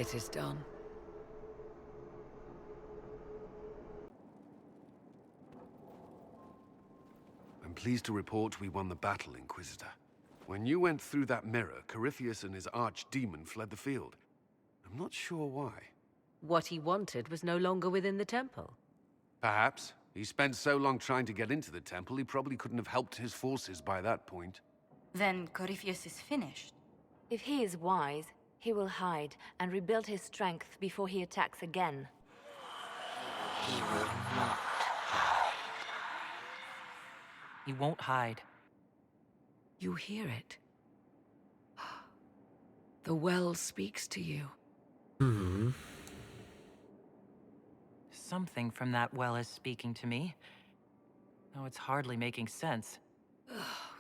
It is done. I'm pleased to report we won the battle, Inquisitor. When you went through that mirror, Corypheus and his archdemon fled the field. I'm not sure why. What he wanted was no longer within the temple. Perhaps. He spent so long trying to get into the temple, he probably couldn't have helped his forces by that point. Then Corypheus is finished. If he is wise, he will hide and rebuild his strength before he attacks again. He will not hide. He won't hide. You hear it. The well speaks to you. Something from that well is speaking to me. Though it's hardly making sense.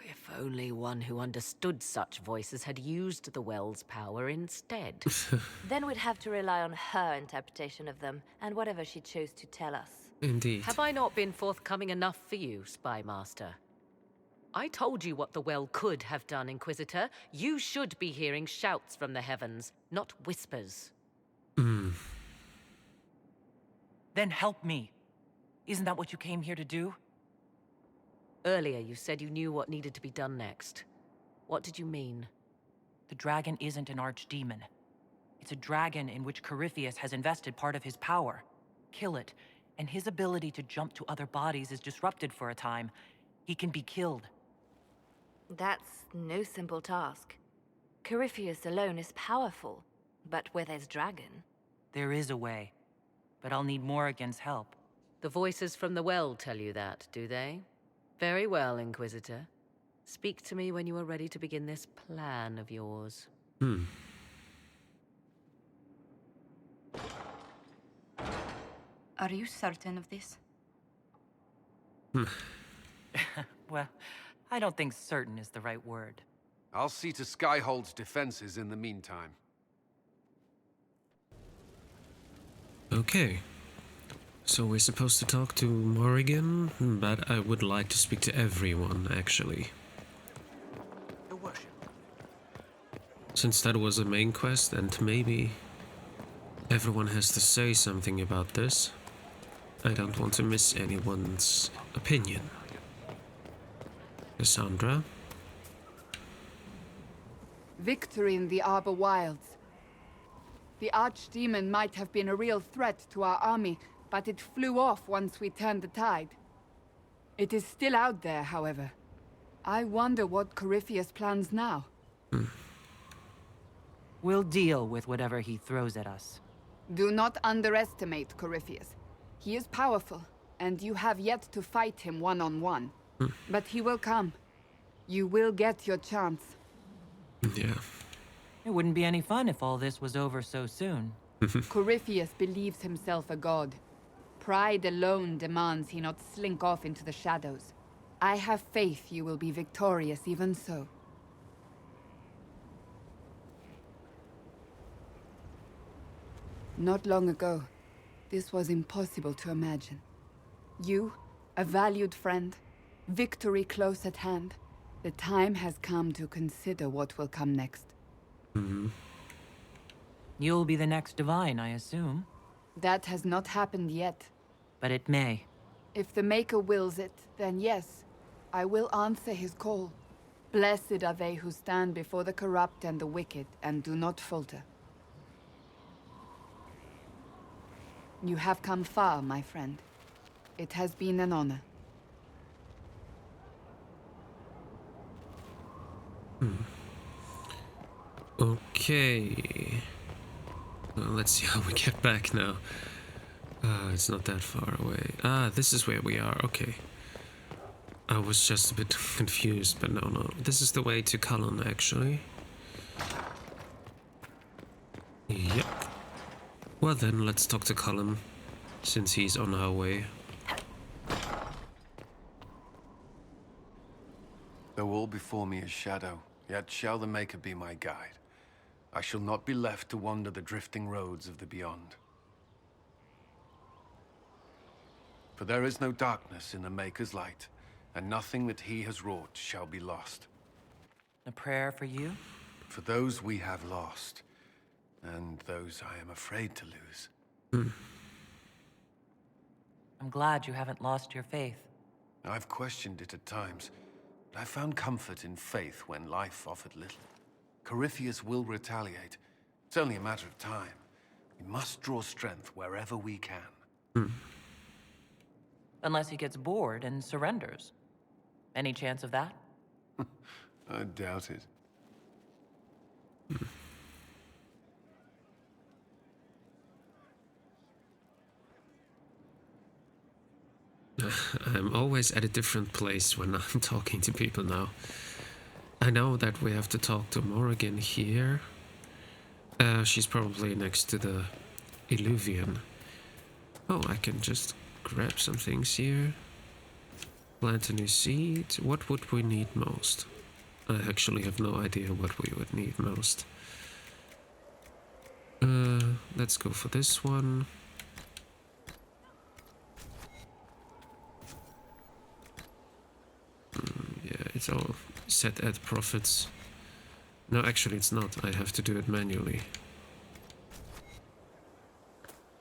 If only one who understood such voices had used the well's power instead. Then we'd have to rely on her interpretation of them, and whatever she chose to tell us. Indeed. Have I not been forthcoming enough for you, Spy Master? I told you what the well could have done, Inquisitor. You should be hearing shouts from the heavens, not whispers. Then help me. Isn't that what you came here to do? Earlier you said you knew what needed to be done next. What did you mean? The dragon isn't an archdemon. It's a dragon in which Corypheus has invested part of his power. Kill it, and his ability to jump to other bodies is disrupted for a time. He can be killed. That's no simple task. Corypheus alone is powerful, but with his dragon... There is a way, but I'll need Morrigan's help. The voices from the well tell you that, do they? Very well, Inquisitor. Speak to me when you are ready to begin this plan of yours. Are you certain of this? Well, I don't think certain is the right word. I'll see to Skyhold's defenses in the meantime. Okay. So we're supposed to talk to Morrigan, but I would like to speak to everyone, actually. Your worship. Since that was a main quest, and maybe everyone has to say something about this, I don't want to miss anyone's opinion. Cassandra? Victory in the Arbor Wilds. The Archdemon might have been a real threat to our army, but it flew off once we turned the tide. It is still out there, however. I wonder what Corypheus plans now. We'll deal with whatever he throws at us. Do not underestimate Corypheus. He is powerful, and you have yet to fight him one-on-one. But he will come. You will get your chance. Yeah. It wouldn't be any fun if all this was over so soon. Corypheus believes himself a god. Pride alone demands he not slink off into the shadows. I have faith you will be victorious even so. Not long ago, this was impossible to imagine. You, a valued friend, victory close at hand. The time has come to consider what will come next. You'll be the next divine, I assume. That has not happened yet. But it may. If the Maker wills it, then yes, I will answer his call. Blessed are they who stand before the corrupt and the wicked, and do not falter. You have come far, my friend. It has been an honor. Okay. Well, let's see how we get back now. It's not that far away. This is where we are. Okay. I was just a bit confused, but no. This is the way to Cullen, actually. Yep. Well then, let's talk to Cullen, since he's on our way. Though all before me is shadow, yet shall the Maker be my guide. I shall not be left to wander the drifting roads of the beyond. For there is no darkness in the Maker's light, and nothing that he has wrought shall be lost. A prayer for you? For those we have lost, and those I am afraid to lose. I'm glad you haven't lost your faith. I've questioned it at times, but I found comfort in faith when life offered little. Corypheus will retaliate. It's only a matter of time. We must draw strength wherever we can. Unless he gets bored and surrenders. Any chance of that? I doubt it. I'm always at a different place when I'm talking to people now. I know that we have to talk to Morrigan here. She's probably next to the Illuvian. Oh, I can just grab some things here. Plant a new seed. What would we need most? I actually have no idea what we would need most. Let's go for this one. Yeah, it's all set at profits. No, actually it's not. I have to do it manually.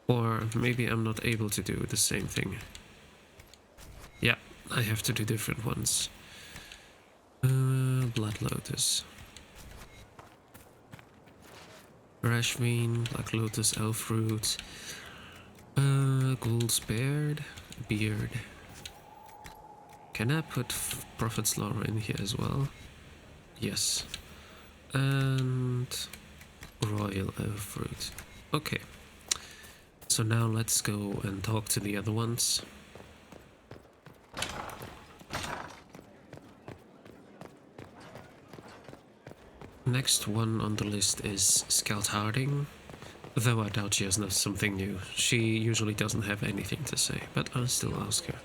Or maybe I'm not able to do the same thing. Yeah, I have to do different ones. Blood Lotus. Rashveen, Black Lotus, Elf Root. Ghoul's Beard. Can I put Prophet's Law in here as well? Yes. And Royal Elf Root. Okay. So now let's go and talk to the other ones. Next one on the list is Scout Harding, though I doubt she has something new. She usually doesn't have anything to say, but I'll still ask her.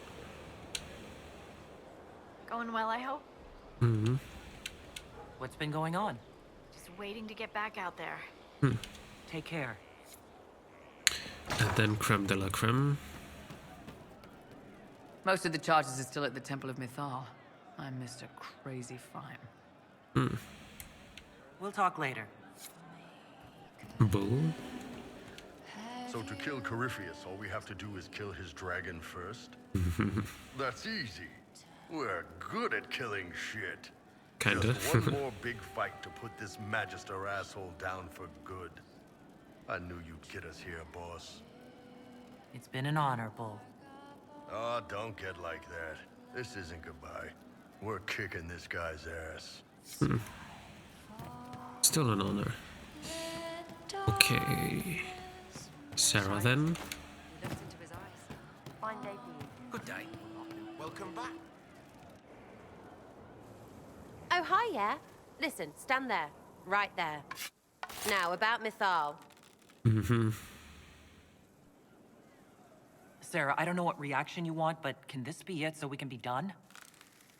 Going well, I hope? Mm-hmm. What's been going on? Just waiting to get back out there. Take care. And then creme de la creme. Most of the charges are still at the Temple of Mythal. I'm Mr. Crazy Fine. We'll talk later. Bull. So to kill Corypheus, all we have to do is kill his dragon first? That's easy. We're good at killing shit. Kinda. Just one more big fight to put this Magister asshole down for good. I knew you'd get us here, boss. It's been an honor, Bull. Oh, don't get like that. This isn't goodbye. We're kicking this guy's ass. Still an honor. Okay. Sarah then. He looked into his eyes. Fine day for you. Good day. Welcome back. Oh, hi, yeah. Listen, stand there. Right there. Now, about Mythal. Sarah, I don't know what reaction you want, but can this be it so we can be done?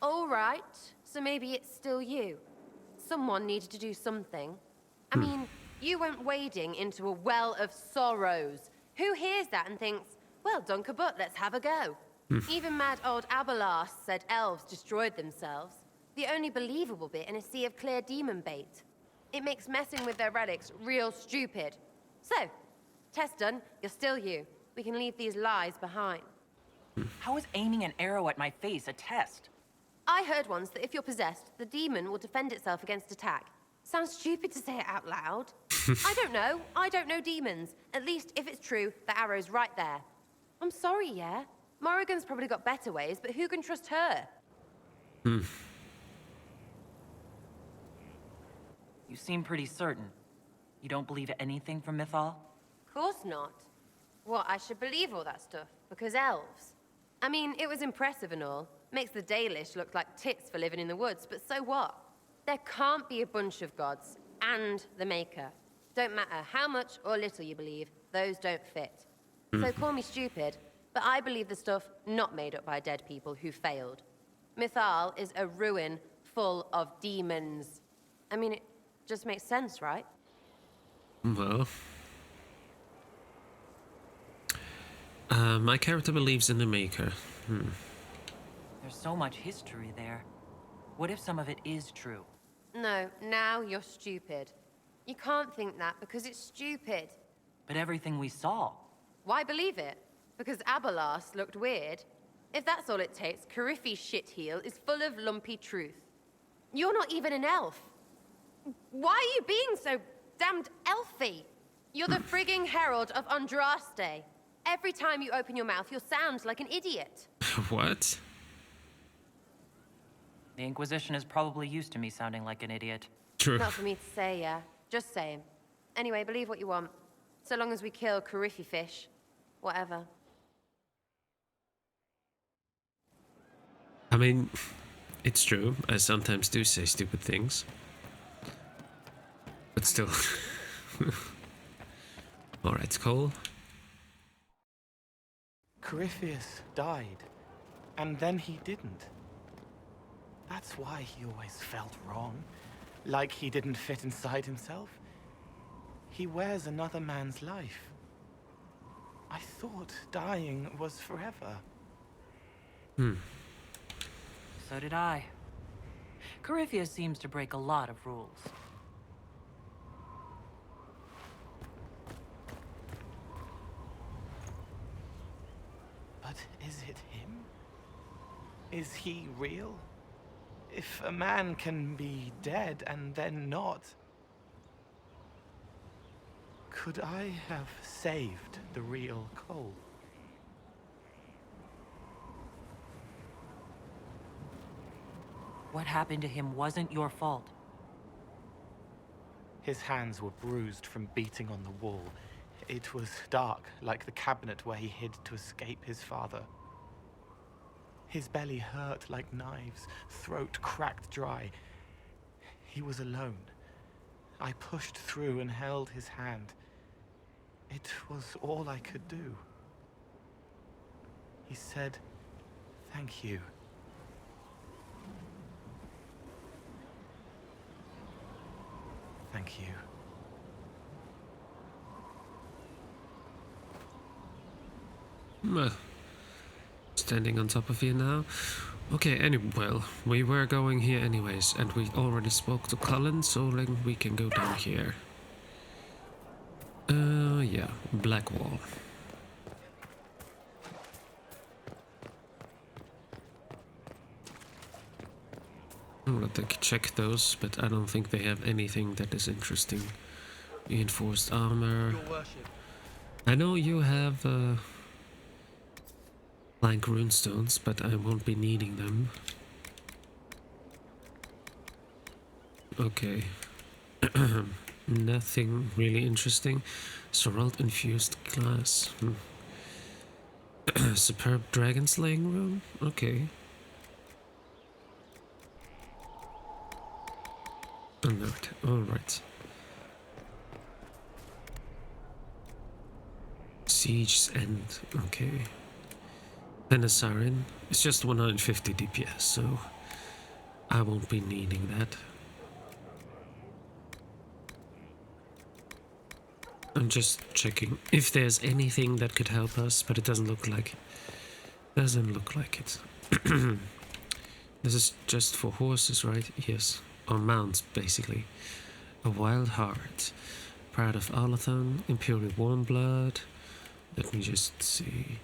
All right. So maybe it's still you. Someone needed to do something. I mean, you went wading into a well of sorrows. Who hears that and thinks, well, dunk a butt, let's have a go? Even mad old Abelard said elves destroyed themselves. The only believable bit in a sea of clear demon bait. It makes messing with their relics real stupid. So, test done, you're still you. We can leave these lies behind. How is aiming an arrow at my face a test? I heard once that if you're possessed, the demon will defend itself against attack. Sounds stupid to say it out loud. I don't know. I don't know demons. At least, if it's true, the arrow's right there. I'm sorry, yeah? Morrigan's probably got better ways, but who can trust her? You seem pretty certain. You don't believe anything from Mythal? Course not. What, I should believe all that stuff? Because elves? I mean, it was impressive and all. Makes the Dalish look like tits for living in the woods, but so what? There can't be a bunch of gods and the Maker. Don't matter how much or little you believe, those don't fit. So call me stupid, but I believe the stuff not made up by dead people who failed. Mythal is a ruin full of demons. I mean, it just makes sense, right? Well. My character believes in the Maker. There's so much history there. What if some of it is true? No, now you're stupid. You can't think that because it's stupid. But everything we saw. Why believe it? Because Abelas looked weird? If that's all it takes, Cariffi's shitheel is full of lumpy truth. You're not even an elf. Why are you being so damned elfy? You're the frigging herald of Andraste. Every time you open your mouth, you'll sound like an idiot. What? The Inquisition is probably used to me sounding like an idiot. True. Not for me to say, yeah. Just saying. Anyway, believe what you want. So long as we kill Cariffi fish. Whatever. I mean, it's true. I sometimes do say stupid things. But still. Alright, Cole. Corypheus died, and then he didn't. That's why he always felt wrong, like he didn't fit inside himself. He wears another man's life. I thought dying was forever. So did I. Corypheus seems to break a lot of rules. But is it him? Is he real? If a man can be dead and then not, could I have saved the real Cole? What happened to him wasn't your fault. His hands were bruised from beating on the wall. It was dark, like the cabinet where he hid to escape his father. His belly hurt like knives, throat cracked dry. He was alone. I pushed through and held his hand. It was all I could do. He said, "Thank you." Thank you. Well, standing on top of you now. Okay, well, we were going here anyways, and we already spoke to Cullen, so then we can go down here. Yeah, Black Wall. I'm gonna check those, but I don't think they have anything that is interesting. Reinforced armor. I know you have blank runestones, but I won't be needing them. Okay. Nothing really interesting. Sorrel infused glass. Superb dragon slaying rune? Okay. A note. Alright. Siege's End. Okay. Penissarin. It's just 150 DPS, so I won't be needing that. I'm just checking if there's anything that could help us, but it doesn't look like it. This is just for horses, right? Yes. Or mounts, basically. A wild heart. Pride of Alathon. Imperial warm blood. Let me just see.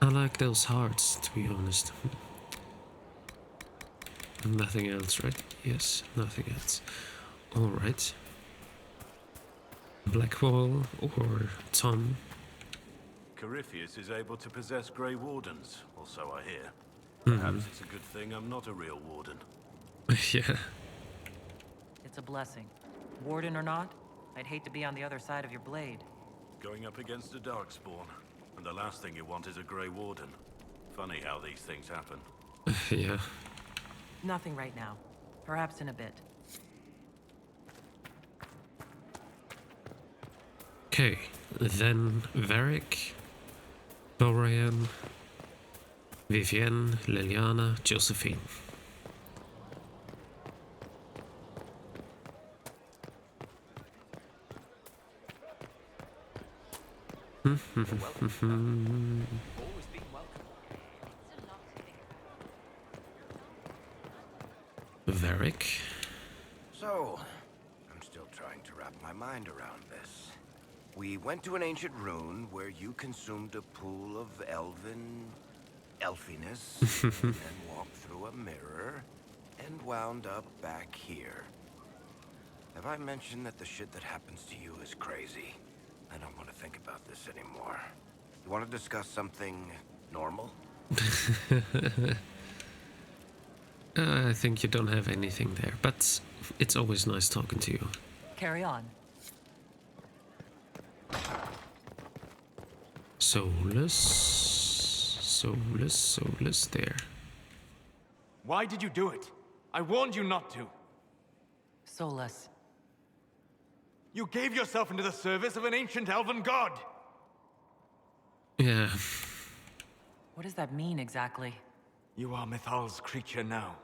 I like those hearts, to be honest. Nothing else, right? Yes, nothing else. Alright. Blackwall or Tom. Corypheus is able to possess Grey Wardens, or so I hear. Perhaps it's a good thing I'm not a real warden. Yeah. It's a blessing. Warden or not, I'd hate to be on the other side of your blade. Going up against a Darkspawn, and the last thing you want is a Grey Warden. Funny how these things happen. Yeah. Nothing right now. Perhaps in a bit. Okay, then Varric, Dorian, Vivienne, Liliana, Josephine. Varric. So, I'm still trying wrap my mind around this. We went to an ancient ruin where you consumed a pool of elfiness, and then walked through a mirror, and wound up back here. Have I mentioned that the shit that happens to you is crazy? I don't want to think about this anymore. You want to discuss something normal? I think you don't have anything there, but it's always nice talking to you. Carry on. Soulless there. Why did you do it? I warned you not to. Soulless. You gave yourself into the service of an ancient elven god! Yeah. What does that mean exactly? You are Mythal's creature now.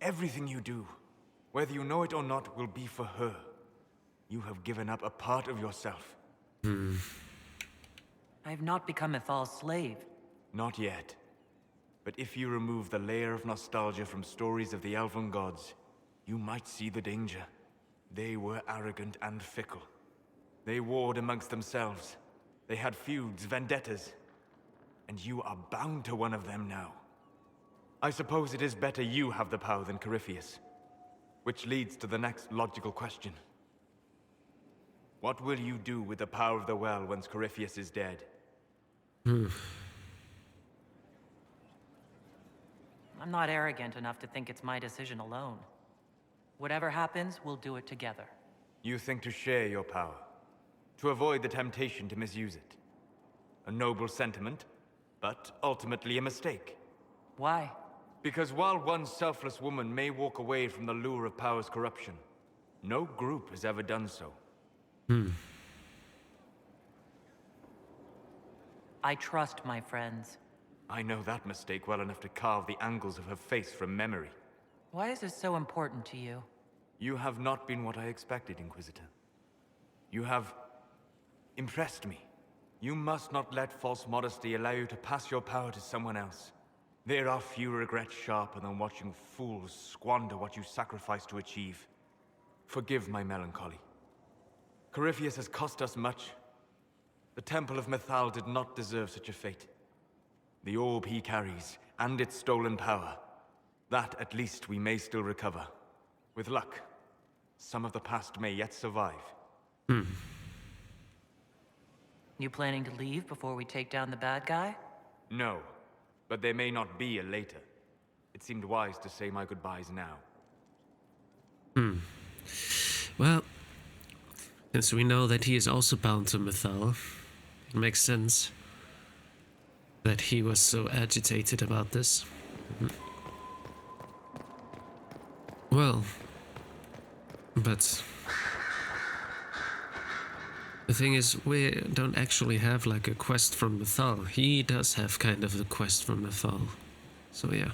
Everything you do, whether you know it or not, will be for her. You have given up a part of yourself. I have not become Mythal's slave. Not yet. But if you remove the layer of nostalgia from stories of the elven gods, you might see the danger. They were arrogant and fickle. They warred amongst themselves. They had feuds, vendettas. And you are bound to one of them now. I suppose it is better you have the power than Corypheus. Which leads to the next logical question. What will you do with the power of the well once Corypheus is dead? I'm not arrogant enough to think it's my decision alone. Whatever happens, we'll do it together. You think to share your power, to avoid the temptation to misuse it. A noble sentiment, but ultimately a mistake. Why? Because while one selfless woman may walk away from the lure of power's corruption, no group has ever done so. I trust my friends. I know that mistake well enough to carve the angles of her face from memory. Why is this so important to you? You have not been what I expected, Inquisitor. You have impressed me. You must not let false modesty allow you to pass your power to someone else. There are few regrets sharper than watching fools squander what you sacrifice to achieve. Forgive my melancholy. Corypheus has cost us much. The Temple of Mythal did not deserve such a fate. The orb he carries, and its stolen power, that at least we may still recover. With luck, some of the past may yet survive. You planning to leave before we take down the bad guy? No, but there may not be a later. It seemed wise to say my goodbyes now. Well, since we know that he is also bound to Mythal, it makes sense that he was so agitated about this. Well, but the thing is, we don't actually have like a quest from Mythal. He does have kind of the quest from Mythal. So yeah.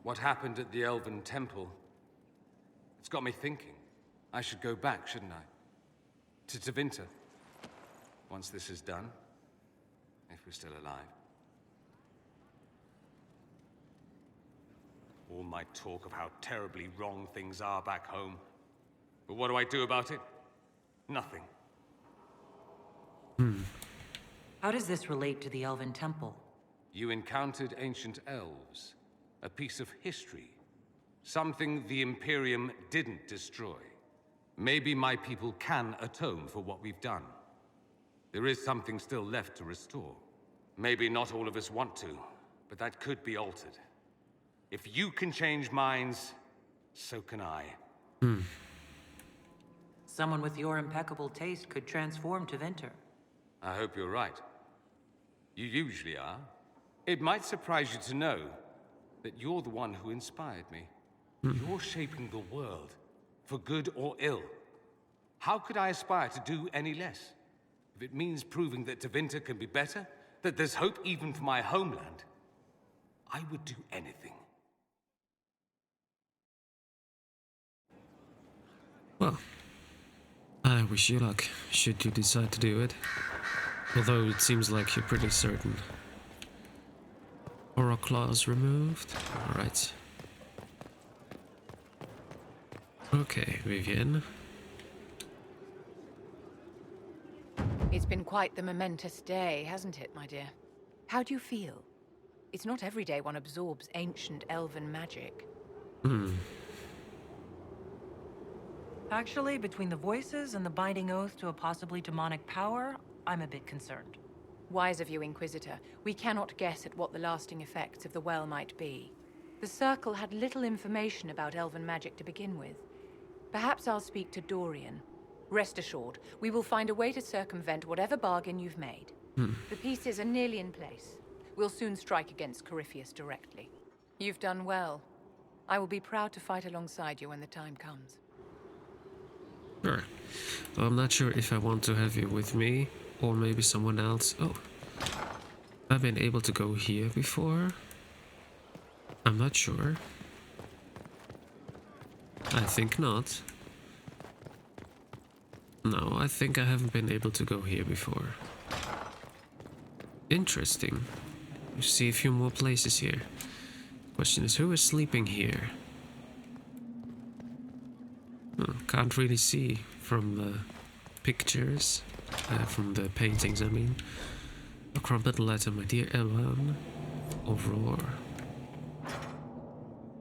What happened at the Elven Temple? It's got me thinking. I should go back, shouldn't I? To Tevinter. Once this is done. If we're still alive. All my talk of how terribly wrong things are back home. But what do I do about it? Nothing. How does this relate to the Elven Temple? You encountered ancient elves. A piece of history. Something the Imperium didn't destroy. Maybe my people can atone for what we've done. There is something still left to restore. Maybe not all of us want to, but that could be altered. If you can change minds, so can I. Someone with your impeccable taste could transform Tevinter. I hope you're right. You usually are. It might surprise you to know that you're the one who inspired me. You're shaping the world, for good or ill. How could I aspire to do any less? If it means proving that Tevinter can be better, that there's hope even for my homeland, I would do anything. Well, I wish you luck, should you decide to do it. Although it seems like you're pretty certain. Aura claws removed. Alright. Okay, Vivienne. It's been quite the momentous day, hasn't it, my dear? How do you feel? It's not every day one absorbs ancient elven magic. Actually, between the voices and the binding oath to a possibly demonic power, I'm a bit concerned. Wise of you, Inquisitor. We cannot guess at what the lasting effects of the well might be. The Circle had little information about elven magic to begin with. Perhaps I'll speak to Dorian. Rest assured, we will find a way to circumvent whatever bargain you've made. The pieces are nearly in place. We'll soon strike against Corypheus directly. You've done well. I will be proud to fight alongside you when the time comes. Sure. Well, I'm not sure if I want to have you with me or maybe someone else. Oh, I've been able to go here before. I'm not sure. I think not. No, I think I haven't been able to go here before. Interesting. You see a few more places here. Question is, who is sleeping here? Oh, can't really see from the pictures, from the paintings, I mean. A crumpled letter, my dear Evan. Aurora.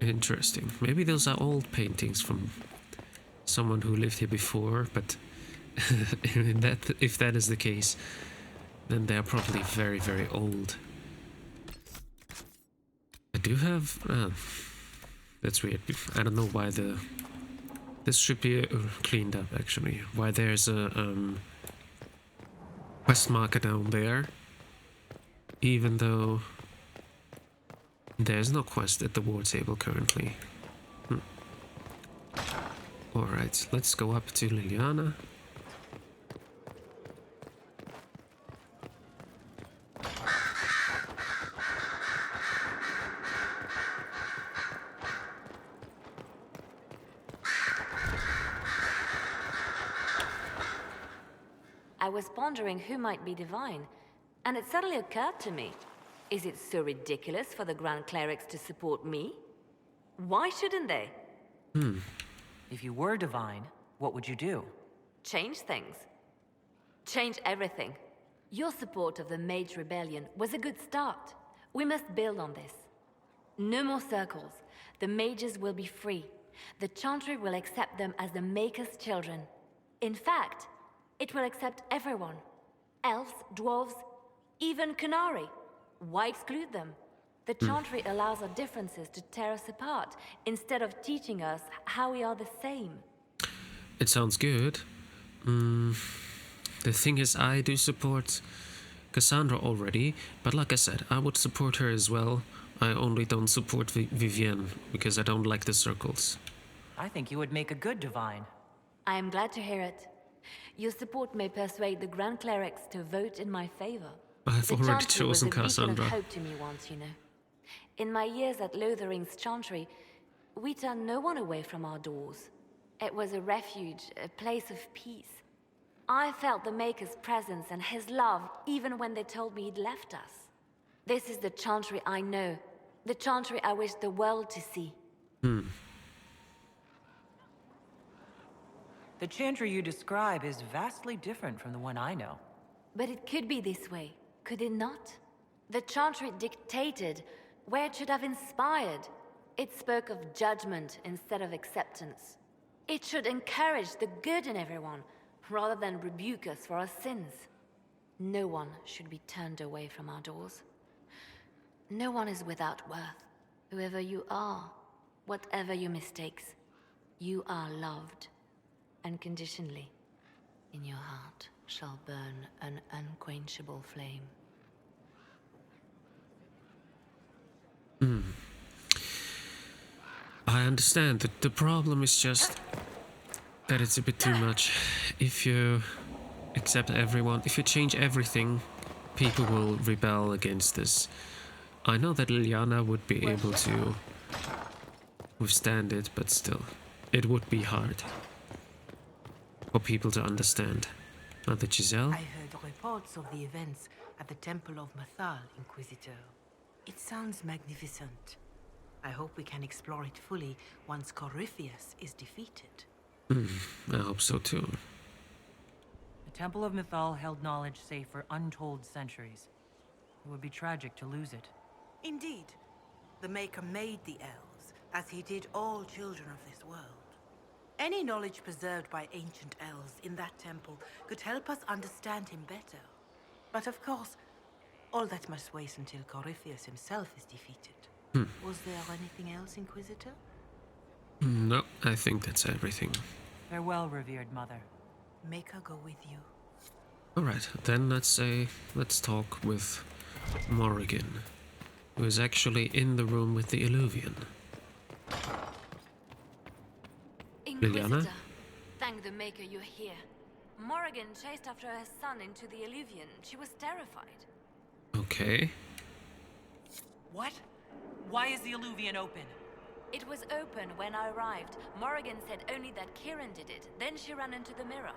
Interesting. Maybe those are old paintings from someone who lived here before, but if that is the case, then they're probably very, very old. I do have... that's weird. I don't know why the... This should be cleaned up, actually. Why there's a quest marker down there, even though there's no quest at the war table currently. Alright, let's go up to Liliana. I was pondering who might be divine, and it suddenly occurred to me. Is it so ridiculous for the Grand Clerics to support me? Why shouldn't they? If you were divine, what would you do? Change things. Change everything. Your support of the Mage Rebellion was a good start. We must build on this. No more circles. The mages will be free. The Chantry will accept them as the Maker's children. In fact, it will accept everyone. Elves, dwarves, even Canary. Why exclude them? The Chantry allows our differences to tear us apart, instead of teaching us how we are the same. It sounds good. The thing is, I do support Cassandra already, but like I said, I would support her as well. I only don't support Vivienne, because I don't like the circles. I think you would make a good divine. I am glad to hear it. Your support may persuade the Grand Clerics to vote in my favor. I've already chosen Cassandra. Cassandra. Was a beacon of hope to me once, you know. In my years at Lothering's Chantry, we turned no one away from our doors. It was a refuge, a place of peace. I felt the Maker's presence and his love even when they told me he'd left us. This is the Chantry I know, the Chantry I wish the world to see. The Chantry you describe is vastly different from the one I know. But it could be this way, could it not? The Chantry dictated where it should have inspired. It spoke of judgment instead of acceptance. It should encourage the good in everyone, rather than rebuke us for our sins. No one should be turned away from our doors. No one is without worth. Whoever you are, whatever your mistakes, you are loved. Unconditionally. In your heart shall burn an unquenchable flame. I understand that the problem is just that it's a bit too much. If you accept everyone, if you change everything, people will rebel against this. I know that Liliana would be able to withstand it, but still, it would be hard for people to understand. Not that Giselle? I heard reports of the events at the Temple of Mythal, Inquisitor. It sounds magnificent. I hope we can explore it fully once Corypheus is defeated. I hope so too. The Temple of Mythal held knowledge safe for untold centuries. It would be tragic to lose it. Indeed. The Maker made the elves, as he did all children of this world. Any knowledge preserved by ancient elves in that temple could help us understand him better. But of course, all that must wait until Corypheus himself is defeated. Was there anything else, Inquisitor? No, I think that's everything. Farewell, revered mother. Maker go with you. Alright, then let's talk with Morrigan, who is actually in the room with the Illuvian. Inquisitor, thank the Maker you're here. Morrigan chased after her son into the Illuvian. She was terrified. Okay. What? Why is the Illuvian open? It was open when I arrived. Morrigan said only that Kieran did it. Then she ran into the mirror.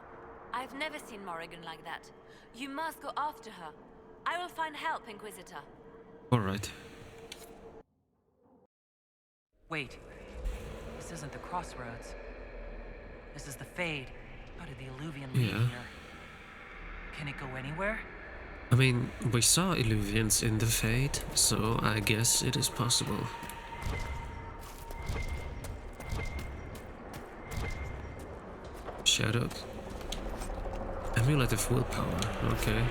I've never seen Morrigan like that. You must go after her. I will find help, Inquisitor. Alright. Wait. This isn't the crossroads. This is the Fade. How did the Illuvian lead here? Can it go anywhere? I mean, we saw Illuvians in the Fade, so I guess it is possible. Shadowed. Amulet of Willpower, okay.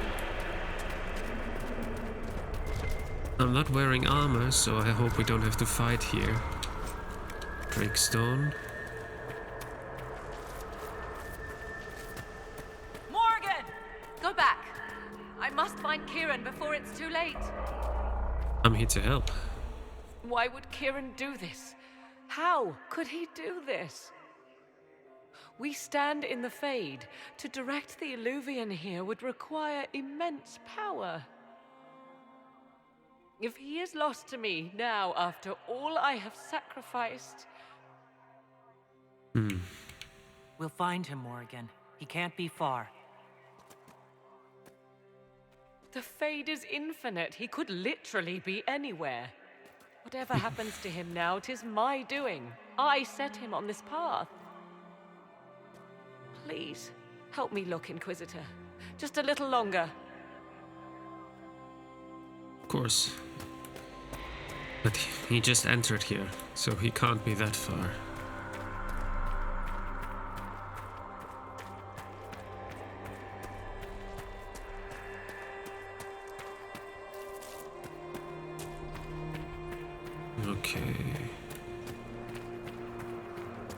I'm not wearing armor, so I hope we don't have to fight here. Drakestone. Morgan! Go back! I must find Kieran before it's too late. I'm here to help. Why would Kieran do this? How could he do this? We stand in the Fade. To direct the Illuvian here would require immense power. If he is lost to me now after all I have sacrificed... We'll find him, Morrigan. He can't be far. The Fade is infinite. He could literally be anywhere. Whatever happens to him now, 'tis my doing. I set him on this path. Please, help me look, Inquisitor. Just a little longer. Of course. But he just entered here, so he can't be that far. Okay.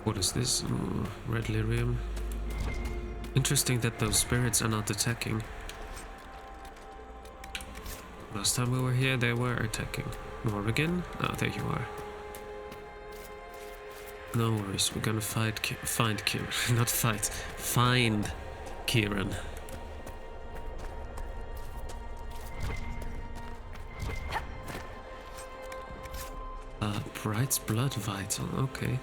What is this? Oh, red lyrium. Interesting that those spirits are not attacking. Last time we were here, they were attacking. Morrigan? Oh, there you are. No worries, we're gonna find Kieran. Not fight. Find Kieran. Bright's blood vital, okay.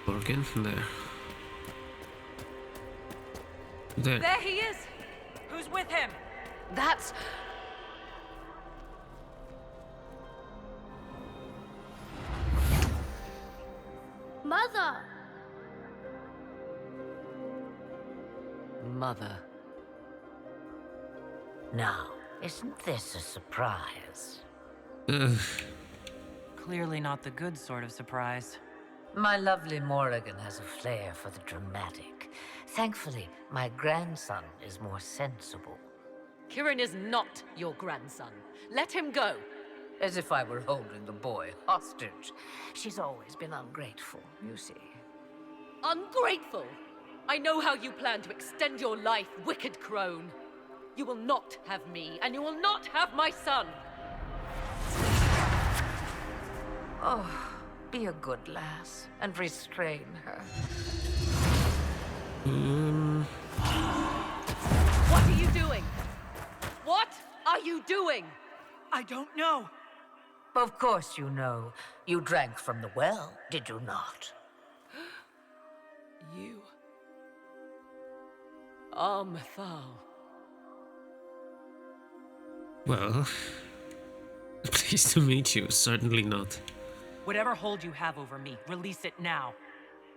Morgan, there. There. There he is! Who's with him? That's... Mother! Mother. Now, isn't this a surprise? Clearly not the good sort of surprise. My lovely Morrigan has a flair for the dramatic. Thankfully, my grandson is more sensible. Kieran is not your grandson. Let him go. As if I were holding the boy hostage. She's always been ungrateful, you see. Ungrateful? I know how you plan to extend your life, wicked crone. You will not have me, and you will not have my son. Oh, be a good lass, and restrain her. What are you doing? What are you doing? I don't know. Of course you know. You drank from the well, did you not? You Ah, Mythal. Well, pleased to meet you. Certainly not. Whatever hold you have over me, release it now.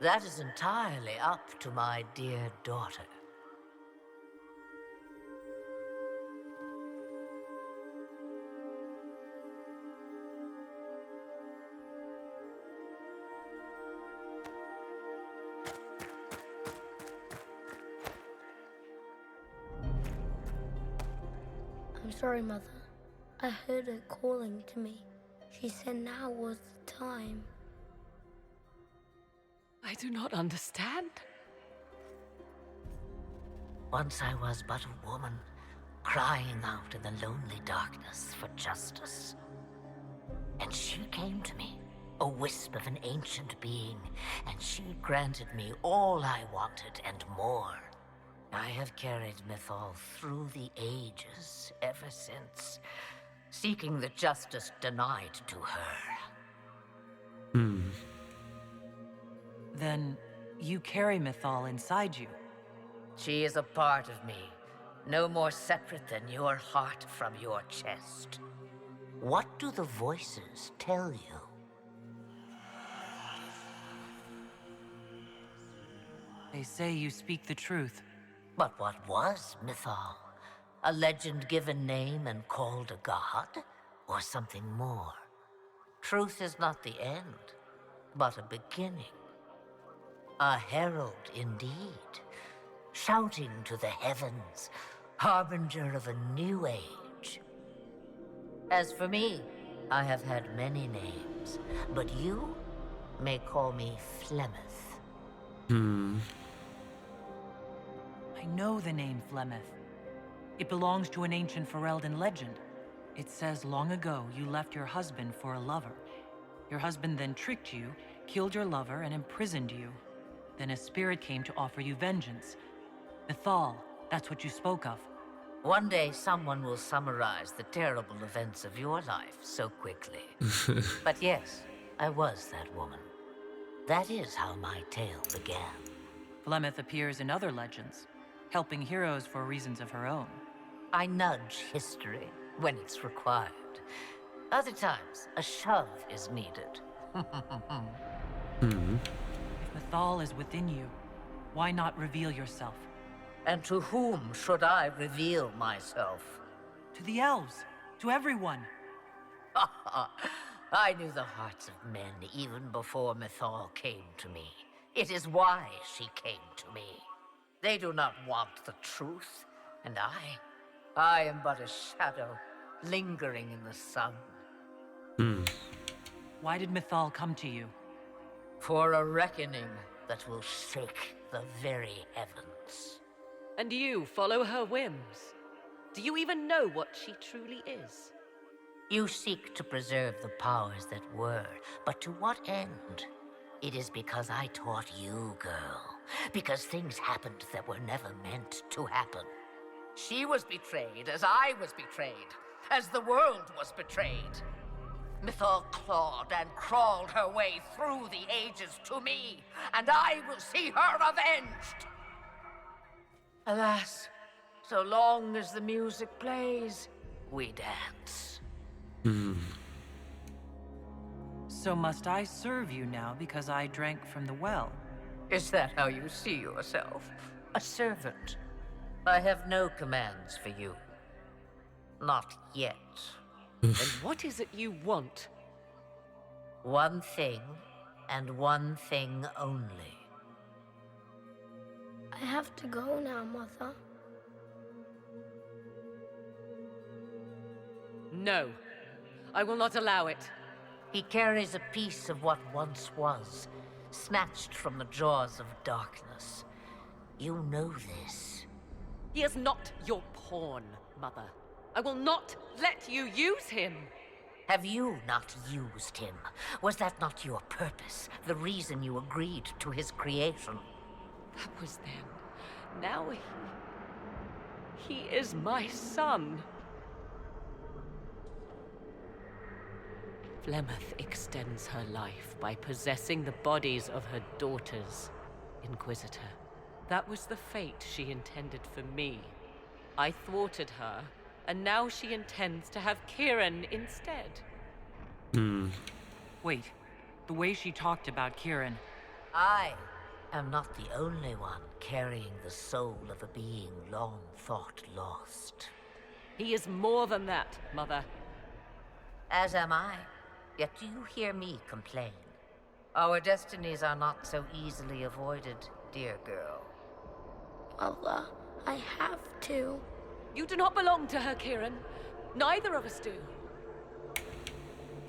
That is entirely up to my dear daughter. I'm sorry, Mother. I heard her calling to me. She said now was the time. I do not understand. Once I was but a woman, crying out in the lonely darkness for justice. And she came to me, a wisp of an ancient being, and she granted me all I wanted and more. I have carried Mythal through the ages ever since, seeking the justice denied to her. Then you carry Mythal inside you. She is a part of me, no more separate than your heart from your chest. What do the voices tell you? They say you speak the truth. But what was Mythal? A legend given name and called a god? Or something more? Truth is not the end, but a beginning. A herald indeed, shouting to the heavens, harbinger of a new age. As for me, I have had many names, but you may call me Flemeth. I know the name Flemeth. It belongs to an ancient Ferelden legend. It says long ago you left your husband for a lover. Your husband then tricked you, killed your lover, and imprisoned you. Then a spirit came to offer you vengeance. Mythal, that's what you spoke of. One day someone will summarize the terrible events of your life so quickly. But yes, I was that woman. That is how my tale began. Flemeth appears in other legends, helping heroes for reasons of her own. I nudge history when it's required. Other times, a shove is needed. If Mythal is within you, why not reveal yourself? And to whom should I reveal myself? To the elves, to everyone. I knew the hearts of men even before Mythal came to me. It is why she came to me. They do not want the truth, and I am but a shadow lingering in the sun. Why did Mythal come to you? For a reckoning that will shake the very heavens. And you follow her whims. Do you even know what she truly is? You seek to preserve the powers that were, but to what end? It is because I taught you, girl. Because things happened that were never meant to happen. She was betrayed as I was betrayed, as the world was betrayed. Mythal clawed and crawled her way through the ages to me, and I will see her avenged! Alas, so long as the music plays, we dance. So must I serve you now because I drank from the well? Is that how you see yourself? A servant? I have no commands for you. Not yet. Then what is it you want? One thing, and one thing only. I have to go now, Mother. No. I will not allow it. He carries a piece of what once was, snatched from the jaws of darkness. You know this. He is not your pawn, Mother. I will not let you use him. Have you not used him? Was that not your purpose? The reason you agreed to his creation? That was then. Now he is my son. Flemeth extends her life by possessing the bodies of her daughters, Inquisitor. That was the fate she intended for me. I thwarted her, and now she intends to have Kieran instead. Wait, the way she talked about Kieran... I am not the only one carrying the soul of a being long thought lost. He is more than that, Mother. As am I. Yet do you hear me complain? Our destinies are not so easily avoided, dear girl. Mother, I have to. You do not belong to her, Kieran. Neither of us do.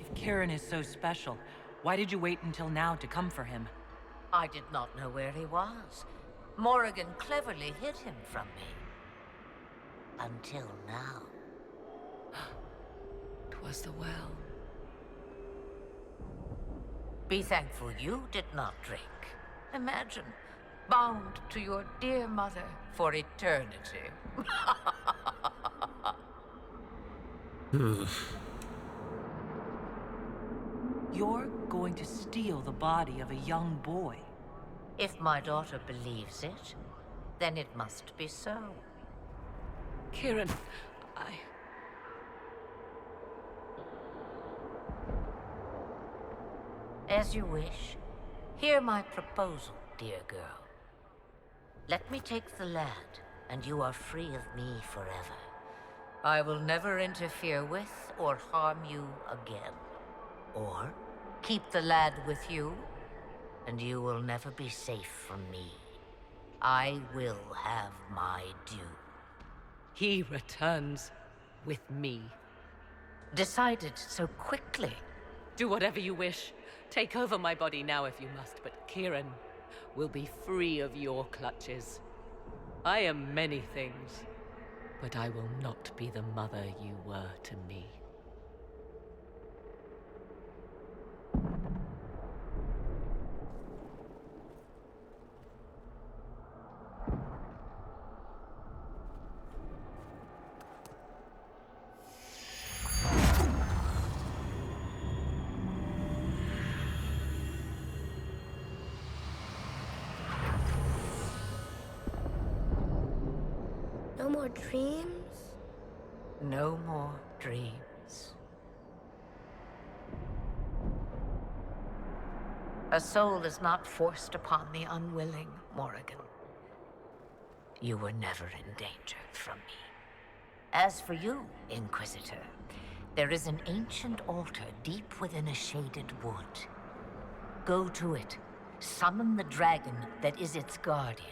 If Kieran is so special, why did you wait until now to come for him? I did not know where he was. Morrigan cleverly hid him from me. Until now. 'Twas the well. Be thankful you did not drink. Imagine, bound to your dear mother for eternity. You're going to steal the body of a young boy. If my daughter believes it, then it must be so. Kieran, As you wish. Hear my proposal, dear girl. Let me take the lad, and you are free of me forever. I will never interfere with or harm you again. Or keep the lad with you, and you will never be safe from me. I will have my due. he returns with me. Decided so quickly. Do whatever you wish. Take over my body now if you must, but Kieran will be free of your clutches. I am many things, but I will not be the mother you were to me. No more dreams? No more dreams. A soul is not forced upon the unwilling, Morrigan. You were never in danger from me. As for you, Inquisitor, there is an ancient altar deep within a shaded wood. Go to it. Summon the dragon that is its guardian.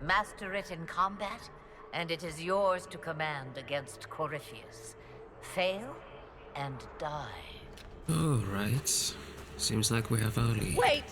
Master it in combat, and it is yours to command against Corypheus. Fail and die. All right. Seems like we have our lead. Wait!